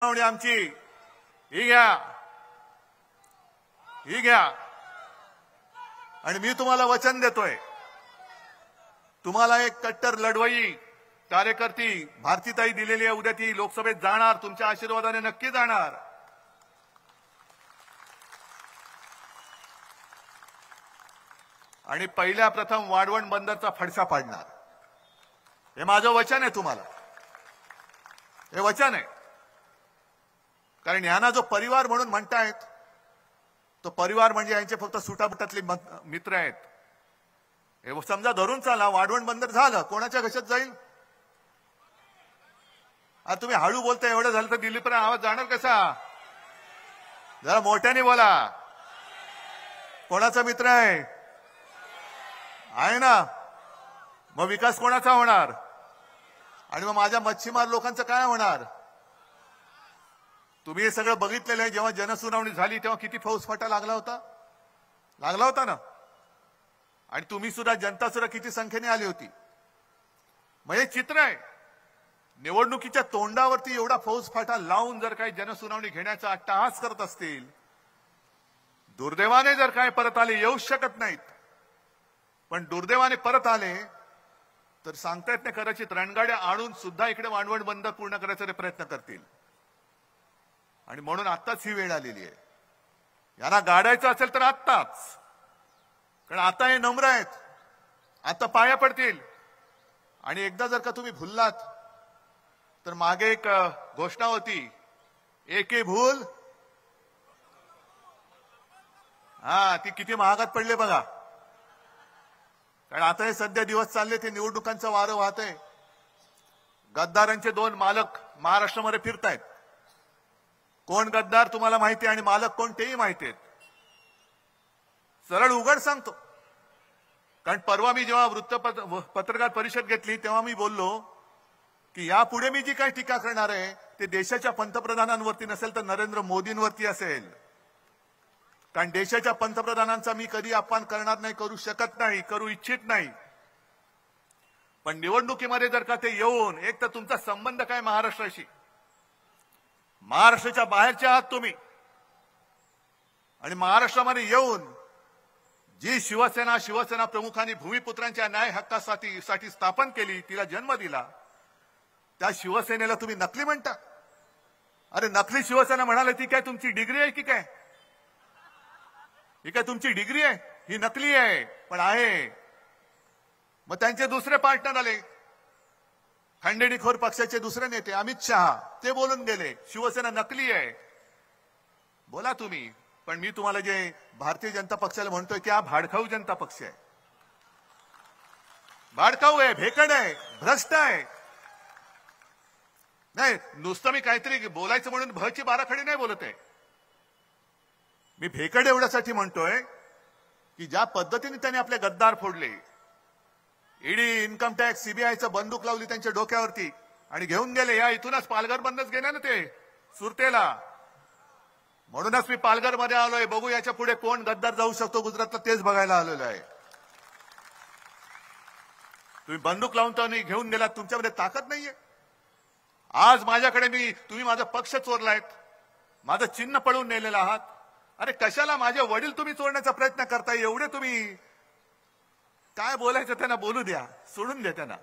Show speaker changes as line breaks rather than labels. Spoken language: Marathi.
आमची ही घ्या आणि मी तुम्हाला वचन देतोय, तुम्हाला एक कट्टर लढवई कार्यकर्ती भारतीताई दिलेली आहे, उद्या ती लोकसभेत जाणार, तुमच्या आशीर्वादाने नक्की जाणार। आणि पहिल्या प्रथम वाढवण बंदरचा फडशा पाडणार, हे माझं वचन आहे तुम्हाला, हे वचन आहे। कारण यांना जो परिवार म्हणून म्हणतायत तो परिवार म्हणजे यांचे फक्त सुटाबुटातले मित्र आहेत। हे समजा धरून चाला, वाढवण बंदर झालं, कोणाच्या घशात जाईल? आता तुम्ही हळू बोलताय, एवढं झालं तर दिल्लीपर्यंत आवाज जाणार कसा? जरा मोठ्याने बोला। कोणाचा मित्र आहे ना? मग विकास कोणाचा होणार? आणि मग माझ्या मच्छीमार लोकांचं काय होणार? तुम्ही हे सगळं बघितलेलं आहे। जेव्हा जनसुनावणी झाली तेव्हा किती फौजफाटा लागला होता ना? आणि तुम्ही सुद्धा, जनता सुद्धा किती संख्येने आली होती। मग हे चित्र आहे। निवडणुकीच्या तोंडावरती एवढा फौजफाटा लावून जर काही जनसुनावणी घेण्याचा अट्टहास करत असतील, दुर्दैवाने जर काय परत आले, येऊ शकत नाहीत, पण दुर्दैवाने परत आले तर सांगता येत नाही, कदाचित रणगाड्या आणून सुद्धा इकडे वाढवण बंदर पूर्ण करायचा प्रयत्न करतील। आणि म्हणून आत्ताच ही वेळ आलेली आहे। यांना गाडायचं असेल तर आत्ताच, कारण आता हे नम्र आहेत, आता पाया पडतील। आणि एकदा जर का तुम्ही भुललात तर मागे एक घोषणा होती, एके भूल, ती किती महागात पडले बघा। कारण आता हे सध्या दिवस चालले, ते निवडणुकांचं वारं वाहतंय। गद्दारांचे 2 मालक महाराष्ट्रामध्ये फिरतायत। कोण गद्दार तुम्हाला माहिती आहे आणि मालक कोण तेही माहिती आहेत। सरळ उघड सांगतो, कारण परवा मी जेव्हा पत्रकार परिषद घेतली तेव्हा मी बोललो की यापुढे मी जी काही टीका करणार आहे ते देशाच्या पंतप्रधानांवरती नसेल तर नरेंद्र मोदींवरती असेल। कारण देशाच्या पंतप्रधानांचा मी कधी अपमान करणार नाही, करू शकत नाही, करू इच्छित नाही। पण निवडणुकीमध्ये जर का ते येऊन, एक तर तुमचा संबंध काय महाराष्ट्राशी, महाराष्ट्राच्या बाहेरचे आहात तुम्ही, आणि महाराष्ट्रामध्ये येऊन जी शिवसेना प्रमुखांनी भूमिपुत्रांच्या न्याय हक्कासाठी स्थापन केली, तिला जन्म दिला, त्या शिवसेनेला तुम्ही नकली म्हणता? अरे नकली शिवसेना म्हणाले, ती काय तुमची डिग्री आहे की काय? ही काय तुमची डिग्री आहे? ही नकली आहे, पण आहे। मग त्यांचे दुसरे पार्टनर आले, खंडेडीखोर पक्षाचे दुसरे नेते अमित शहा, ते बोलून गेले शिवसेना नकली आहे। बोला तुम्ही, पण मी तुम्हाला जे भारतीय जनता पक्षाला म्हणतोय की हा भाडखाऊ जनता पक्ष आहे, भाडखाऊ आहे, भेकड आहे, भ्रष्ट आहे। नाही, नुसतं मी काहीतरी बोलायचं म्हणून भची बाराखडी नाही बोलत आहे। मी भेकड एवढ्यासाठी म्हणतोय की ज्या पद्धतीने त्यांनी आपले गद्दार फोडले, ईडी, इन्कम टॅक्स, सीबीआयचं बंदूक लावली त्यांच्या डोक्यावरती आणि घेऊन गेले। या इथूनच पालघर बंदच गेले ना ते सुरतेला। म्हणूनच मी पालघरमध्ये आलोय, बघू याच्या पुढे कोण गद्दार जाऊ शकतो गुजरातला, तेच बघायला आलेलो आहे। तुम्ही बंदूक लावून तर घेऊन गेलात, तुमच्यामध्ये ताकद नाहीये। आज माझ्याकडे तुम्ही माझा पक्ष चोरलायत, माझं चिन्ह पळवून नेलेलं आहात। अरे कशाला माझे वडील तुम्ही चोरण्याचा प्रयत्न करताय? एवढे तुम्ही काय बोलायचं त्यांना बोलू द्या, सोडून द्या त्यांना।